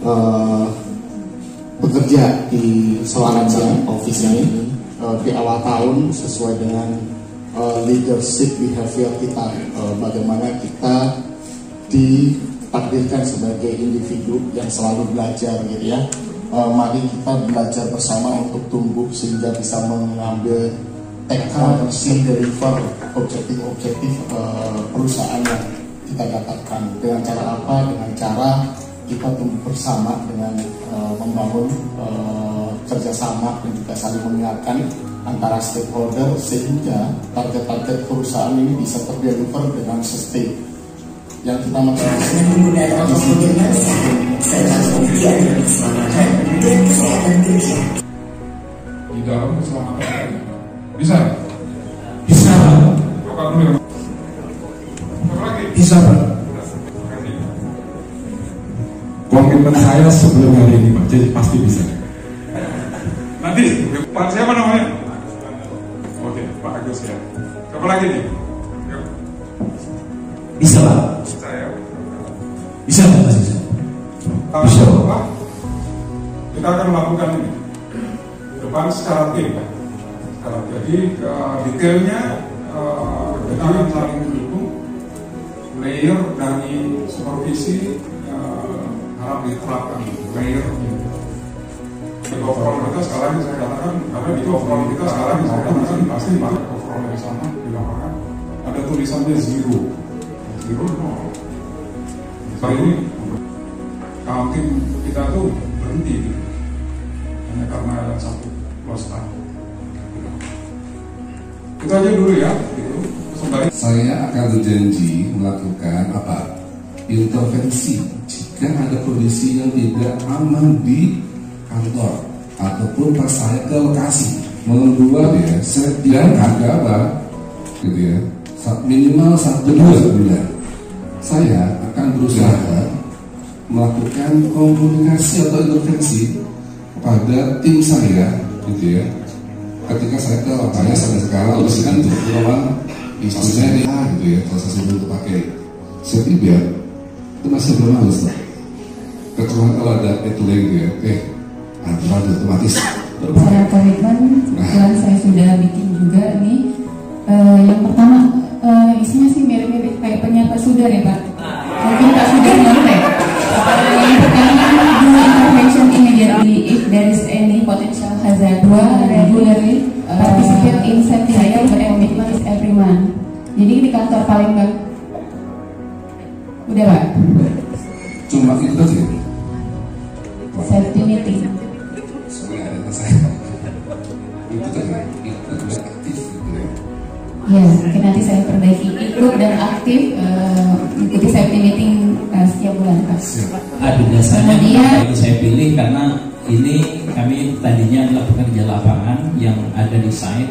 uh, bekerja di Solansia office ini di awal tahun sesuai dengan leadership behavior kita, bagaimana kita ditakdirkan sebagai individu yang selalu belajar gitu ya. Mari kita belajar bersama untuk tumbuh sehingga bisa mengambil tekad deliver objektif-objektif perusahaan yang kita dapatkan. Dengan cara apa? Dengan cara kita tumbuh bersama dengan membangun kerjasama dan juga saling mengingatkan antara stakeholder sehingga target-target perusahaan ini bisa terdeliver dengan sustain. Yang kita maksudkan menggunakan komunikasi serta kemudian keselamatan dan kesehatan kerja. Di dalam keselamatan kerja bisa? Bisa. Apa dulu? Apa lagi? Bisa Pak. Komitmen saya sebelum hari ini Pak, jadi pasti bisa. Nanti, Pak siapa namanya? Oke, Pak Agus ya. Siapa lagi nih? Yuk. Bisa Pak. Saya. Bisa Pak, bisa. Bisa Pak. Kita akan melakukan ini depan secara tim. Jadi detailnya kita akan saling mendukung. Layer dari supervisi harap diterapkan layer ini. Di overall kita sekarang saya katakan, karena di overall kita sekarang saya katakan pasti banyak overall dari sana di lapangan ada tulisannya zero nol. Kali ini counting kita tuh berhenti gitu. Hanya karena ada satu lost time. Itu aja dulu ya, gitu. Saya akan berjanji melakukan intervensi jika ada kondisi yang tidak aman di kantor ataupun pas saya ke lokasi. Membuat ya, saya bilang agak gitu ya, minimal 1-2 bulan. Saya akan berusaha melakukan komunikasi atau intervensi kepada tim saya, gitu ya. Ketika saya ke lapangan sampai sekarang, terus kan ruang istrinya ini gitu ya, proses untuk pakai setiap itu masih belum halus lah. Kecuali kalau ada etuleng gitu ya, ada otomatis. Saya komitmen, kebetulan saya sudah bikin juga nih. Yang pertama isinya sih mirip-mirip kayak pernyataan sudah ya Pak. Mungkin Pak sudah ngerti. Yang pertama, do intervention immediately if there is any potential hazard. 2, regularly participate in safety meeting and commitment is every month. Jadi di kantor Palembang. Udah Pak? Cuma itu aja. Safety meeting. Sebenarnya ada saya. Itu tadi, itu aktif gitu ya. Ya, mungkin nanti saya perbaiki ikut dan aktif ikuti safety meeting setiap bulan Pak. Ada dasarnya itu saya pilih karena ini kami tadinya adalah pekerja lapangan yang ada di site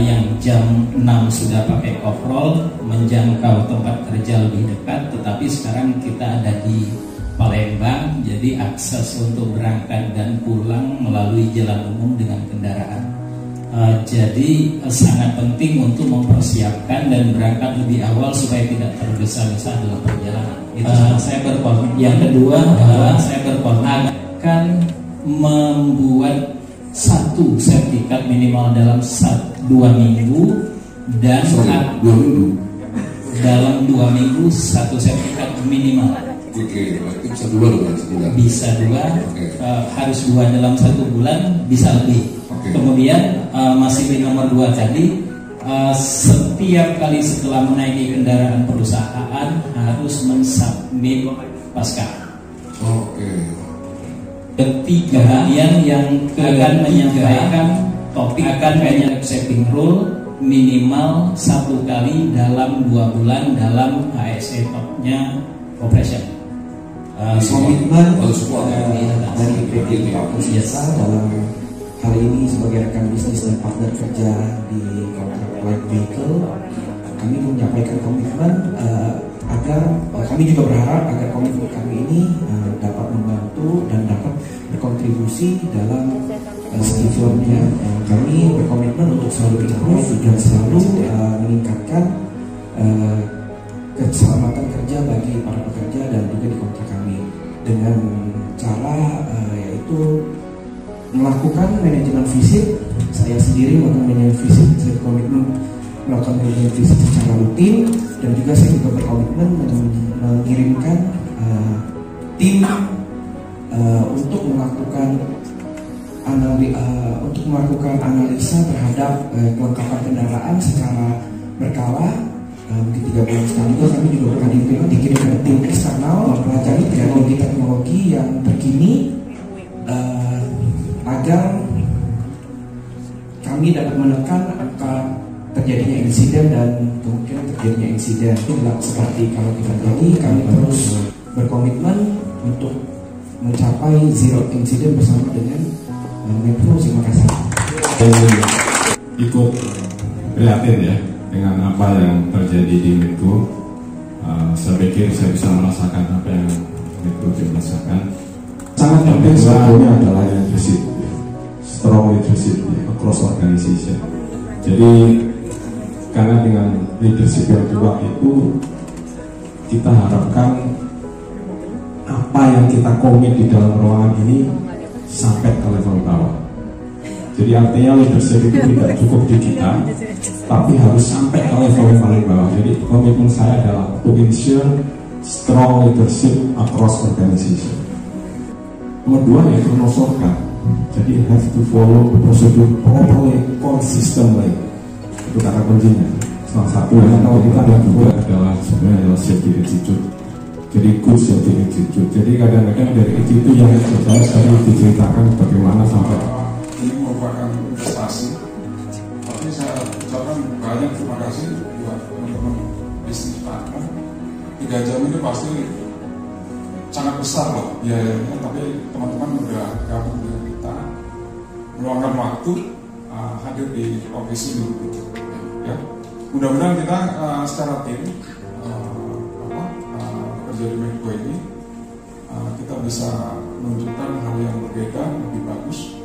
yang jam 6 sudah pakai overall menjangkau tempat kerja lebih dekat, tetapi sekarang kita ada di Palembang, jadi akses untuk berangkat dan pulang melalui jalan umum dengan kendaraan. Jadi sangat penting untuk mempersiapkan dan berangkat lebih awal supaya tidak tergesa-gesa dalam perjalanan. Itu saya berkomitmen. Yang kedua, saya berkomitmen akan membuat satu sertifikat minimal dalam 2 minggu dan 2 minggu. Dalam 2 minggu satu sertifikat minimal. Oke, berarti bisa 2 dalam sebulan. Bisa 2, harus 2 dalam 1 bulan, bisa lebih. Kemudian masih di nomor 2 tadi, setiap kali setelah menaiki kendaraan perusahaan harus mensubmit pasca. Ketiga, yang akan menyampaikan topik akan banyak accepting rule minimal 1 kali dalam 2 bulan dalam HSE topnya operation. Komitmen dari PT Jasa dalam hari ini sebagai rekan bisnis dan partner kerja di kontrak light vehicle, kami menyampaikan komitmen agar kami juga berharap agar komitmen kami ini dapat membantu dan dapat berkontribusi dalam segi firmnya. Kami berkomitmen untuk selalu improve dan selalu meningkatkan keselamatan kerja bagi para pekerja dan juga di kontrak kami dengan cara yaitu melakukan manajemen visit. Saya sendiri melakukan manajemen visit, saya berkomitmen melakukan manajemen visit secara rutin, dan juga saya juga berkomitmen mengirimkan tim untuk melakukan analisa terhadap kelengkapan kendaraan secara berkala. Di 3 bulan sekali juga kami juga akan dikirimkan tim eksternal mempelajari teknologi yang terkini agar kami dapat menekan angka terjadinya insiden dan kemungkinan terjadinya insiden. Seperti kalau kita jadi, kami terus berkomitmen untuk mencapai zero insiden bersama dengan Metro Makassar. Ikut prihatin ya dengan apa yang terjadi di Metro. Saya pikir saya bisa merasakan apa yang Metro rasakan. Sangat penting sebetulnya adalah leadership, strong leadership across organization. Jadi karena dengan leadership yang kuat itu, kita harapkan apa yang kita komit di dalam ruangan ini sampai ke level bawah. Jadi artinya leadership itu tidak cukup di kita, tapi harus sampai ke level yang paling bawah. Jadi komitmen saya adalah to ensure strong leadership across organization. Nomor 2 yaitu nosorkan. Jadi have to follow the procedure properly, consistently. Itu kata kuncinya. Salah satu yang kalau kita ada juga adalah sebenarnya adalah safety attitude. Jadi good safety attitude. Jadi kadang-kadang dari itu yang saya sering diceritakan bagaimana sampai ini merupakan investasi. Tapi saya ucapkan banyak terima kasih buat teman-teman bisnis partner. 3 jam ini pasti sangat besar loh biayanya, tapi teman-teman udah gabung dengan kita, meluangkan waktu hadir di office ini. Ya, mudah-mudahan kita secara tim kerja di Medco ini kita bisa menunjukkan hal yang berbeda, lebih bagus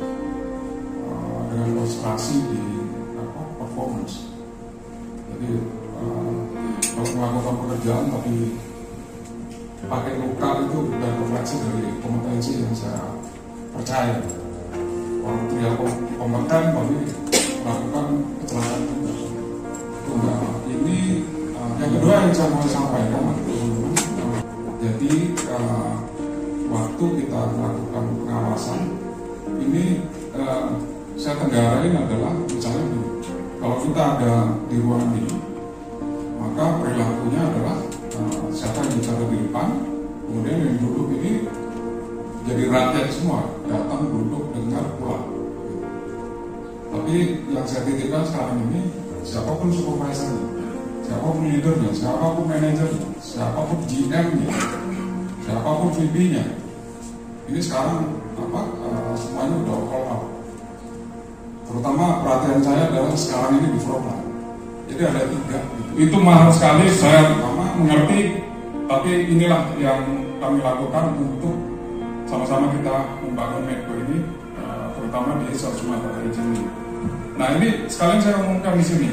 dengan konsentrasi di performance. Jadi kalau melakukan pekerjaan tapi pakai lokal itu bukan refleksi dari kompetensi yang saya percaya. Orang trial kompeten tapi melakukan kecelakaan itu enggak. Ini yang kedua yang saya mau sampaikan, jadi waktu kita melakukan pengawasan ini saya tenggarain adalah misalnya kalau kita ada di ruangan ini, maka perilakunya adalah siapa yang bicara di depan, kemudian yang duduk ini jadi rakyat semua, datang, duduk, dengar, pulang. Tapi yang saya titipkan sekarang ini, siapapun supervisornya, siapapun leadernya, siapapun manajernya, siapapun GM-nya, siapapun VP-nya, ini sekarang semuanya udah all out. Terutama perhatian saya adalah sekarang ini di frontline. Jadi ada 3. Itu mahal sekali, saya mengerti, tapi inilah yang kami lakukan untuk sama-sama kita membangun Medco ini, terutama di Sumatera region ini. Nah ini sekalian saya umumkan di sini.